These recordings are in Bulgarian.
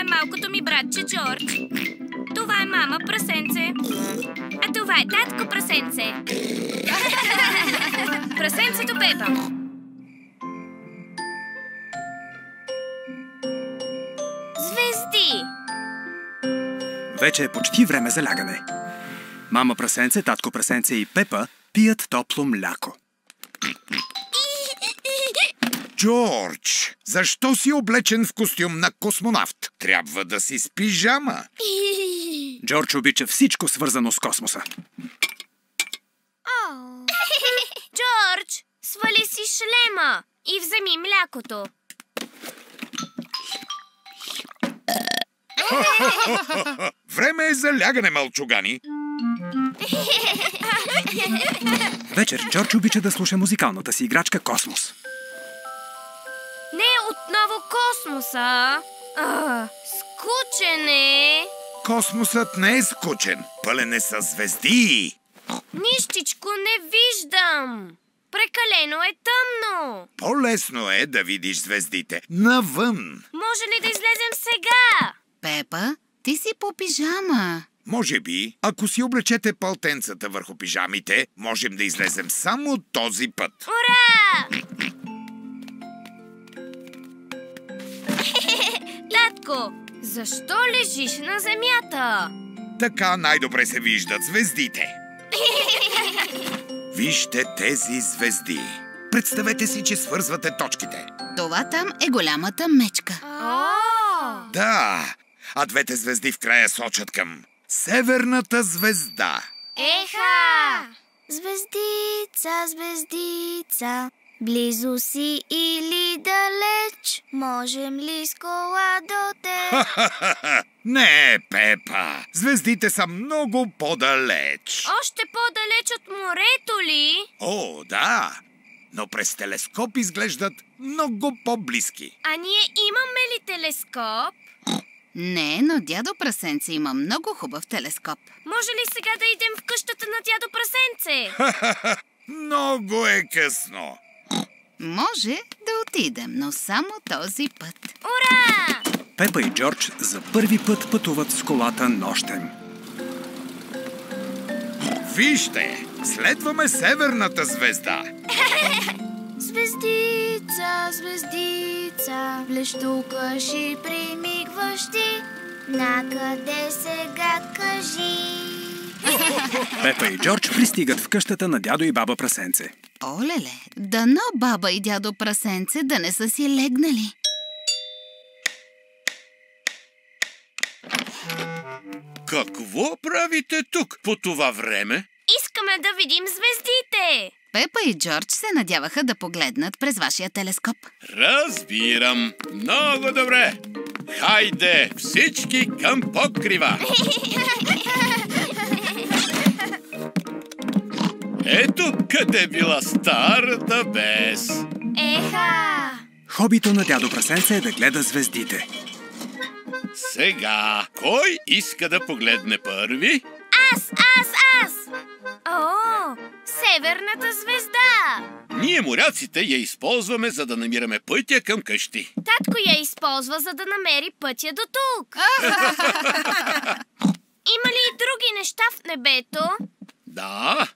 малкото ми братче Джордж. Това е мама прасенце. А това е татко прасенце. Прасенцето Пепа. Звезди. Вече е почти време за лягане. Мама прасенце, татко прасенце и Пепа пият топло мляко. Джордж, защо си облечен в костюм на космонавт? Трябва да си с пижама. Джордж обича всичко свързано с космоса. Джордж, свали си шлема и вземи млякото. Време е за лягане, мълчугани. Вечер Джордж обича да слуша музикалната си играчка Космос. Не отново космоса. Скучен е. Космосът не е скучен. Пълен е със звезди. Нищичко не виждам. Прекалено е тъмно. По-лесно е да видиш звездите навън. Може ли да излезем сега? Пепа, ти си по пижама. Може би, ако си облечете палтенцата върху пижамите, можем да излезем само този път. Ура! Татко, защо лежиш на земята? Така най-добре се виждат звездите. Вижте тези звезди. Представете си, че свързвате точките. Това там е голямата мечка. Да, а двете звезди в края сочат към Северната звезда. Еха! Звездица, звездица, близо си или далеч, можем ли с кола до теб? Не, Пепа, звездите са много по-далеч. Още по-далеч от морето ли? О, да, но през телескоп изглеждат много по-близки. А ние имаме ли телескоп? Не, но дядо Прасенце има много хубав телескоп. Може ли сега да идем в къщата на дядо Прасенце? Много е късно. Може да отидем, но само този път. Ура! Пепа и Джордж за първи път пътуват с колата нощем. Вижте, следваме Северната звезда. Звездица, звездица, блещукаш примигващи, накъде сега кажи? Пепа и Джордж пристигат в къщата на дядо и баба Прасенце. Олеле, дано баба и дядо Прасенце да не са си легнали. Какво правите тук по това време? Искаме да видим звездите. Пепа и Джордж се надяваха да погледнат през вашия телескоп. Разбирам. Много добре. Хайде, всички към покрива. Ето къде била старата без. Еха! Хобито на дядо Прасенце е да гледа звездите. Сега, кой иска да погледне първи? Аз! О, Северната звезда! Ние, моряците, я използваме, за да намираме пътя към къщи. Татко я използва, за да намери пътя до тук. Има ли и други неща в небето? Да,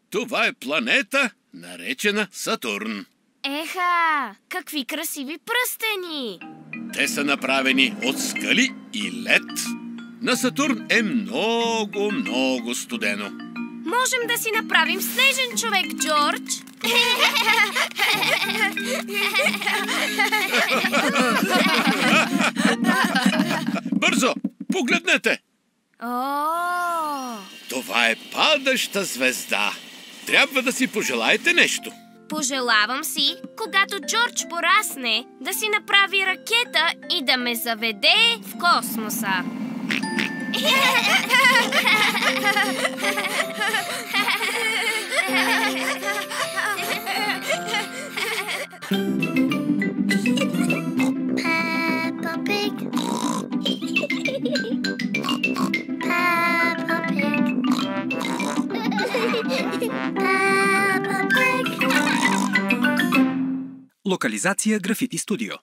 това е планета, наречена Сатурн. Еха, какви красиви пръстени! Те са направени от скали и лед. На Сатурн е много, много студено. Можем да си направим снежен човек, Джордж. Бързо, погледнете! О! Това е падаща звезда. Трябва да си пожелаете нещо. Пожелавам си, когато Джордж порасне, да си направи ракета и да ме заведе в космоса. Peppa Pig. Peppa Pig. Peppa Pig. Локализация Графити Студио.